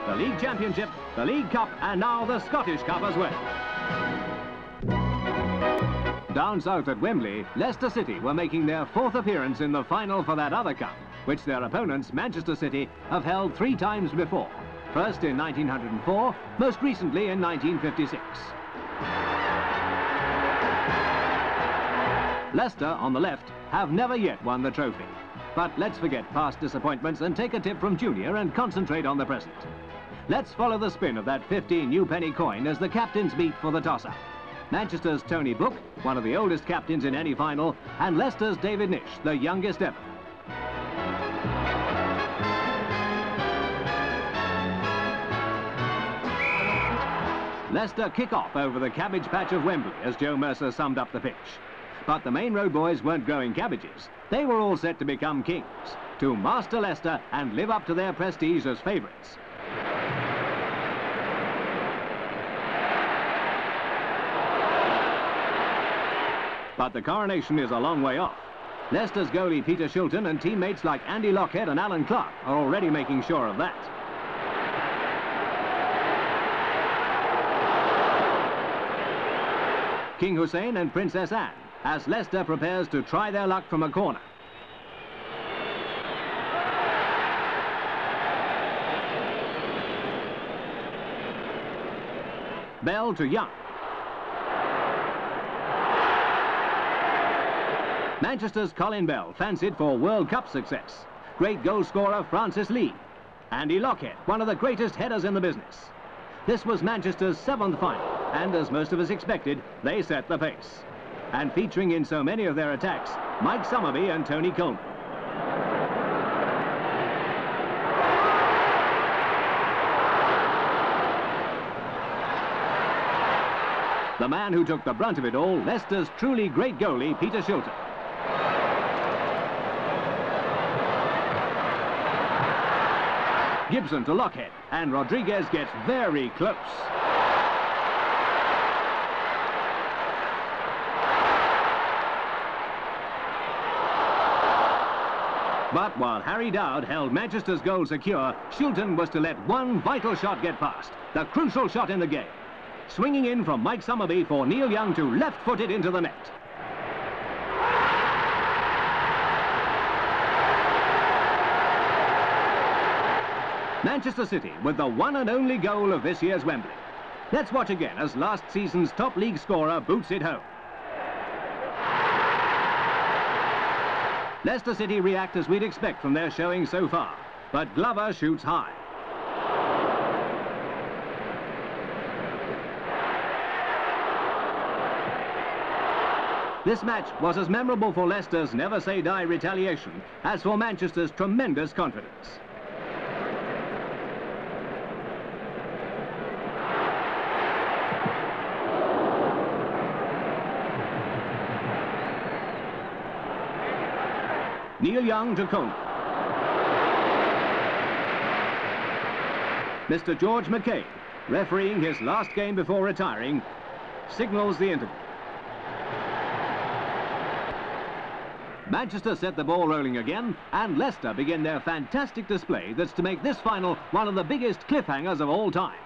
the League Championship, the League Cup, and now the Scottish Cup as well. Down south at Wembley, Leicester City were making their 4th appearance in the final for that other cup, which their opponents, Manchester City, have held 3 times before. First in 1904, most recently in 1956. Leicester, on the left, have never yet won the trophy. But let's forget past disappointments and take a tip from Junior and concentrate on the present. Let's follow the spin of that 15 new penny coin as the captains meet for the toss-up. Manchester's Tony Book, one of the oldest captains in any final, and Leicester's David Nish, the youngest ever. Leicester kick off over the cabbage patch of Wembley as Joe Mercer summed up the pitch. But the main road boys weren't growing cabbages. They were all set to become kings, to master Leicester and live up to their prestige as favourites. But the coronation is a long way off. Leicester's goalie Peter Shilton and teammates like Andy Lockhead and Alan Clark are already making sure of that. King Hussein and Princess Anne, as Leicester prepares to try their luck from a corner. Bell to Young. Manchester's Colin Bell, fancied for World Cup success. Great goal scorer Francis Lee. Andy Lockhead, one of the greatest headers in the business. This was Manchester's 7th final, and as most of us expected, they set the pace. And featuring in so many of their attacks, Mike Summerby and Tony Coleman. The man who took the brunt of it all, Leicester's truly great goalie, Peter Shilton. Gibson to Lockhead, and Rodriguez gets very close. But while Harry Dowd held Manchester's goal secure, Shilton was to let one vital shot get past, the crucial shot in the game. Swinging in from Mike Summerby for Neil Young to left-foot it into the net. Manchester City with the one and only goal of this year's Wembley. Let's watch again as last season's top league scorer boots it home. Leicester City react as we'd expect from their showing so far, but Glover shoots high. This match was as memorable for Leicester's never-say-die retaliation as for Manchester's tremendous confidence. Neil Young to Coleman. Mr. George McCabe, refereeing his last game before retiring, signals the interval. Manchester set the ball rolling again, and Leicester begin their fantastic display that's to make this final one of the biggest cliffhangers of all time.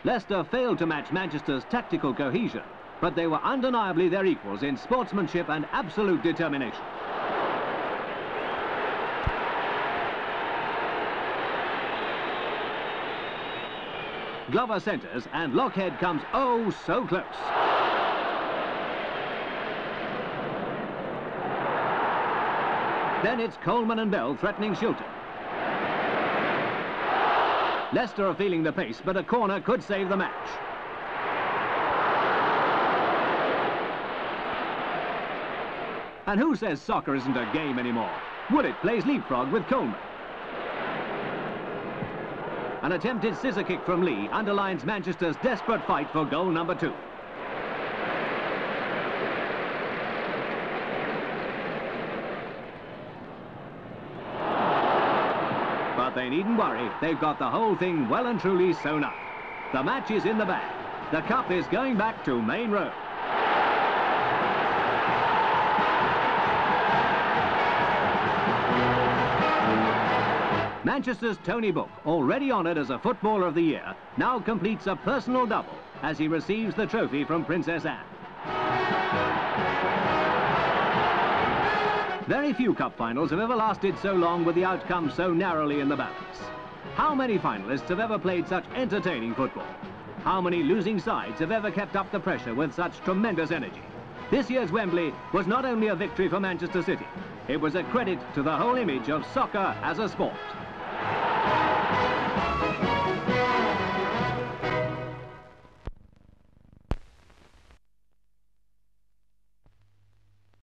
Leicester failed to match Manchester's tactical cohesion, but they were undeniably their equals in sportsmanship and absolute determination. Glover centres and Lockhead comes oh so close. Then it's Coleman and Bell threatening Shilton. Leicester are feeling the pace, but a corner could save the match. And who says soccer isn't a game anymore? Woodett plays leapfrog with Coleman. An attempted scissor kick from Lee underlines Manchester's desperate fight for goal number 2. But they needn't worry, they've got the whole thing well and truly sewn up. The match is in the bag. The cup is going back to Main Road. Manchester's Tony Book, already honoured as a Footballer of the Year, now completes a personal double as he receives the trophy from Princess Anne. Very few cup finals have ever lasted so long with the outcome so narrowly in the balance. How many finalists have ever played such entertaining football? How many losing sides have ever kept up the pressure with such tremendous energy? This year's Wembley was not only a victory for Manchester City, it was a credit to the whole image of soccer as a sport.